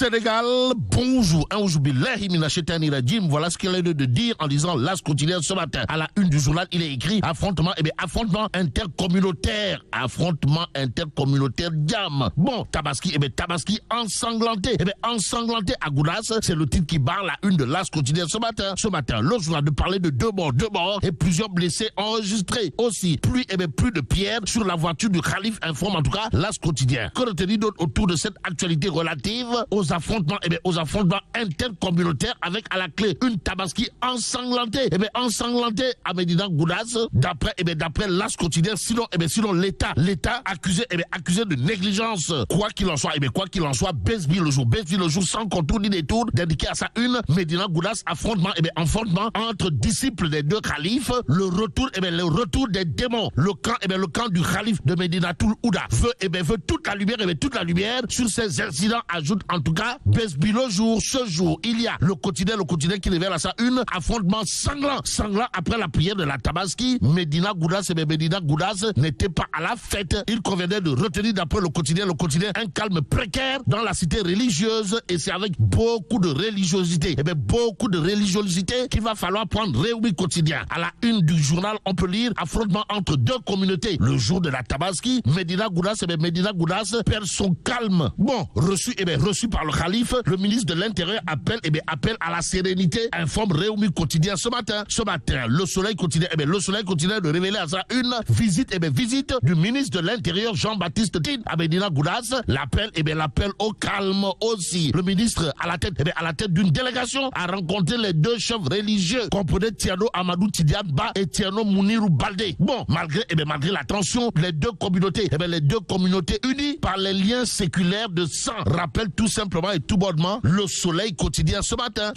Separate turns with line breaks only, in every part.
Sénégal, bonjour. Voilà ce qu'il a de dire en disant l'As quotidien ce matin. À la une du journal, il est écrit affrontement, affrontement intercommunautaire. Affrontement intercommunautaire, diam. Bon, Tabaski, Tabaski ensanglanté. Ensanglanté à Goudas, c'est le titre qui barre la une de l'As quotidien ce matin. Ce matin, le journal de parler de deux morts et plusieurs blessés enregistrés. Aussi, pluie, plus de pierres sur la voiture du Khalif, informe en tout cas l'As quotidien. Que retenir d'autre autour de cette actualité relative aux affrontements, intercommunautaires avec à la clé une Tabaski ensanglantée, ensanglantée à Médina Goudas, d'après l'As quotidien. Sinon, l'État accusé de négligence. Quoi qu'il en soit, Besbi le jour sans contour ni détour, dédié à sa une, Médina Goudas, affrontement, entre disciples des deux khalifes, le retour des démons, le camp du khalif de Médina Ouda veut toute la lumière sur ces incidents, ajoute en tout cas Besbi le jour. Ce jour, il y a le quotidien qui révèle à sa une affrontement sanglant après la prière de la Tabaski. Médina Goudas n'était pas à la fête. Il convenait de retenir d'après le quotidien un calme précaire dans la cité religieuse, et c'est avec beaucoup de religiosité qu'il va falloir prendre Réumi quotidien. À la une du journal, on peut lire affrontement entre deux communautés. Le jour de la Tabaski, Médina Goudas perd son calme. Bon, reçu par le Khalif, le ministre de l'Intérieur appelle à la sérénité, informe Réumi quotidien ce matin. Le Soleil continue de révéler à sa une visite du ministre de l'Intérieur Jean-Baptiste Tine à Médina Goudas. L'appel au calme aussi. Le ministre à la tête d'une délégation a rencontré les deux chefs religieux, comprenez Tierno Amadou Tidiane Ba et Tierno Mounirou Baldé. Bon, malgré la tension, les deux communautés unies par les liens séculaires de sang, rappellent tout simplement et tout bonnement le Soleil quotidien ce matin.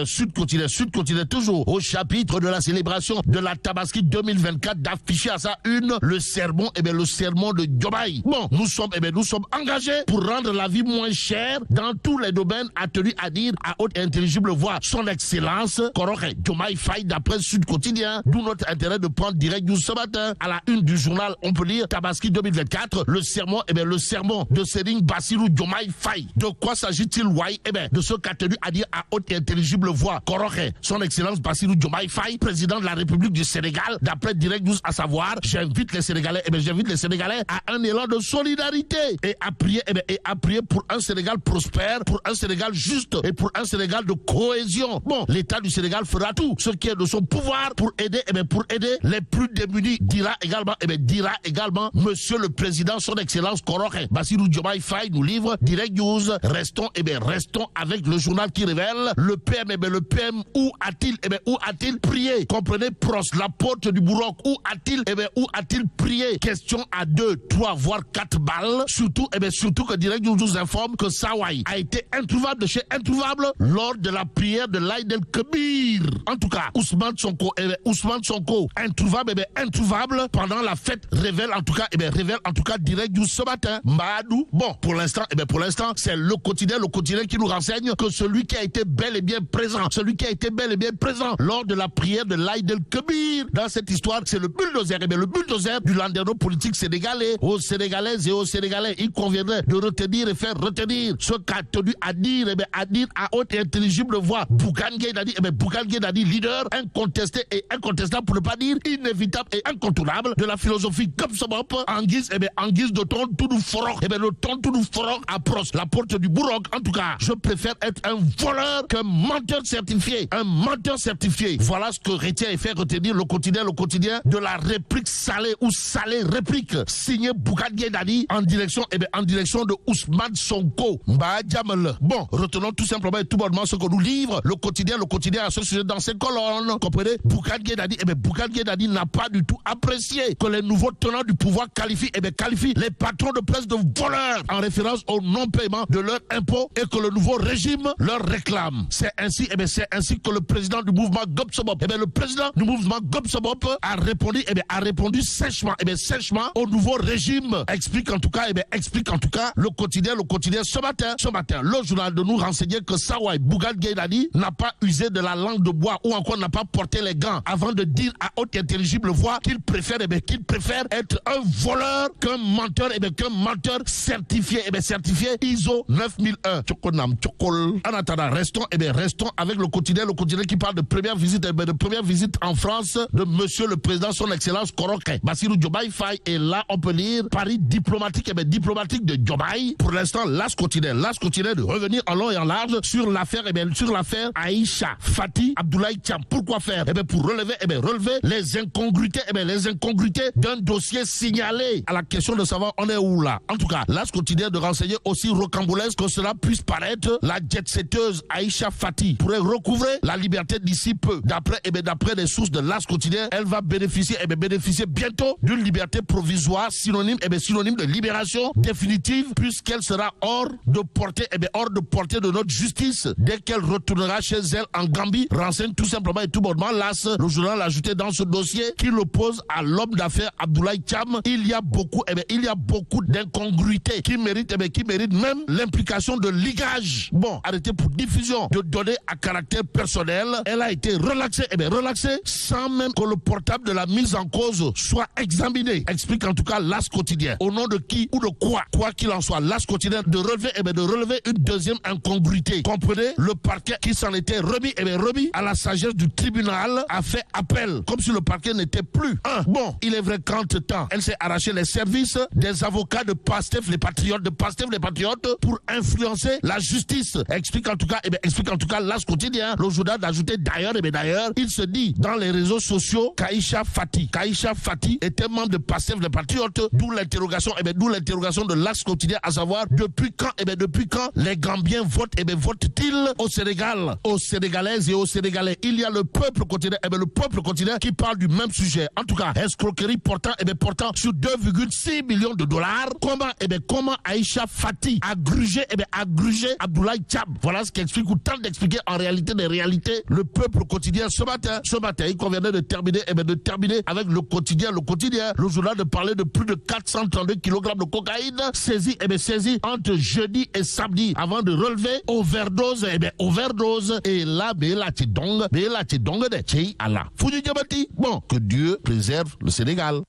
Sud quotidien toujours au chapitre de la célébration de la Tabaski 2024 d'afficher à sa une le sermon de Diomaye. Bon, nous sommes engagés pour rendre la vie moins chère dans tous les domaines, a tenu à dire à haute et intelligible voix son excellence Koroche Diomaye Faye d'après Sud quotidien, d'où notre intérêt de prendre direct news ce matin. À la une du journal, on peut lire Tabaski 2024, le sermon de Serigne Bassirou Diomaye Faye. De quoi s'agit-il, Wai? De ce qu'a tenu à dire à haute et intelligible voix Koroche son excellence Bassirou Diomaye Faye, président de la République du Sénégal, d'après Direct News, à savoir, j'invite les Sénégalais à un élan de solidarité et à prier pour un Sénégal prospère, pour un Sénégal juste et pour un Sénégal de cohésion. Bon, l'État du Sénégal fera tout ce qui est de son pouvoir pour aider les plus démunis, dira également Monsieur le Président, son excellence Koroche Bassirou Diomaye Faye, nous livre Direct News. Restons avec le journal qui révèle le PM, où a-t-il prié? Comprenez Pros, la porte du Bourroc, où a-t-il prié? Question à 2, 3, voire 4 balles. Surtout que Direct News nous informe que Sawai a été introuvable de chez introuvable lors de la prière de l'Aïd el-Kébir. En tout cas, Ousmane Sonko, introuvable pendant la fête, révèle en tout cas Direct News ce matin. Mbadou. Bon, pour l'instant, c'est le quotidien qui nous renseigne que celui qui a été bel et bien présent lors de la prière de l'Aïd el-Kébir dans cette histoire, c'est le bulldozer, du landerneau politique sénégalais. Aux Sénégalaises et aux Sénégalais, il conviendrait de retenir et faire retenir ce qu'a tenu à dire à haute et intelligible voix Bougane Gueye Dany, leader incontesté et incontestable, pour ne pas dire inévitable et incontournable de la philosophie Gopsobop, en guise de ton tout nous forok. Le ton tout nous forok approche la porte du Bourroc. En tout cas, je préfère être un voleur qu'un menteur certifié. Voilà ce que retient et fait retenir le quotidien de la réplique salée ou salée réplique signé Bougane Gueye Dany en direction de Ousmane Sonko. Bon, retenons tout simplement et tout bonnement ce que nous livre le quotidien à ce sujet dans ses colonnes. Comprenez, Bougane Gueye Dany n'a pas du tout apprécié que les nouveaux tenants du pouvoir qualifient les patrons de presse de voleurs en référence au non-paiement de leurs impôts et que le nouveau régime leur réclame. C'est ainsi que le président du mouvement Gopsobop, a répondu sèchement au nouveau régime. Explique en tout cas le quotidien ce matin. Le journal de nous renseigner que Sawai Bougane Gueye Dany n'a pas usé de la langue de bois ou encore n'a pas porté les gants avant de dire à haute intelligible voix qu'il préfère être un voleur qu'un menteur certifié ISO 9001 2001. Tchokonam, Tchokol. En attendant, restons avec le quotidien qui parle de première visite en France de monsieur le président, son excellence Koroké Bassirou Diomaye Faye. Et là, on peut lire Paris diplomatique de Diomaye. Pour l'instant, l'As continue de revenir en long et en large sur l'affaire Aïcha Fati Abdoulaye Thiam. Pourquoi faire? Pour relever les incongruités d'un dossier signalé. À la question de savoir on est où là. En tout cas, l'As continue de renseigner aussi rocambolesque que cela puisse paraître. La jet-setteuse Aïcha Fati pourrait recouvrer la liberté d'ici peu. D'après les sources de l'As quotidien, elle va bénéficier bientôt d'une liberté provisoire synonyme de libération définitive, puisqu'elle sera hors de portée de notre justice dès qu'elle retournera chez elle en Gambie. Renseigne tout simplement et tout bonnement l'As. Le journal a ajouté dans ce dossier qui l'oppose à l'homme d'affaires Abdoulaye Thiam. Il y a beaucoup d'incongruités qui méritent même l'implication de ligage. Bon, arrêté pour diffusion de données à caractère personnel. Elle a été relaxée sans même que le portable de la mise en cause soit examiné. Explique en tout cas l'As quotidien. Au nom de qui ou de quoi? Quoi qu'il en soit, l'As quotidien de relever une deuxième incongruité. Comprenez, le parquet qui s'en était remis à la sagesse du tribunal a fait appel, comme si le parquet n'était plus. Bon, il est vrai qu'entre-temps, elle s'est arraché les services des avocats de Pastef les Patriotes, pour influencer la justice. Explique en tout cas l'As quotidien. Le journal d'ajouter d'ailleurs, il se dit dans les réseaux sociaux qu'Aïcha Fati était membre de Pastef les Patriotes, d'où l'interrogation de l'As quotidien, à savoir depuis quand les Gambiens votent-ils au Sénégal, aux Sénégalaises et aux Sénégalais. Il y a le peuple quotidien qui parle du même sujet. En tout cas, escroquerie portant sur 2,6 millions de dollars. Comment Aïcha Fati a grugé Abdoulaye Thiam. Voilà ce qui explique ou tente d'expliquer en réalité des réalités le peuple quotidien ce matin. Il convenait de terminer avec le quotidien. Le journal de parler de plus de 432 kg de cocaïne saisie entre jeudi et samedi avant de relever overdose. Et là, Bon, que Dieu préserve le Sénégal.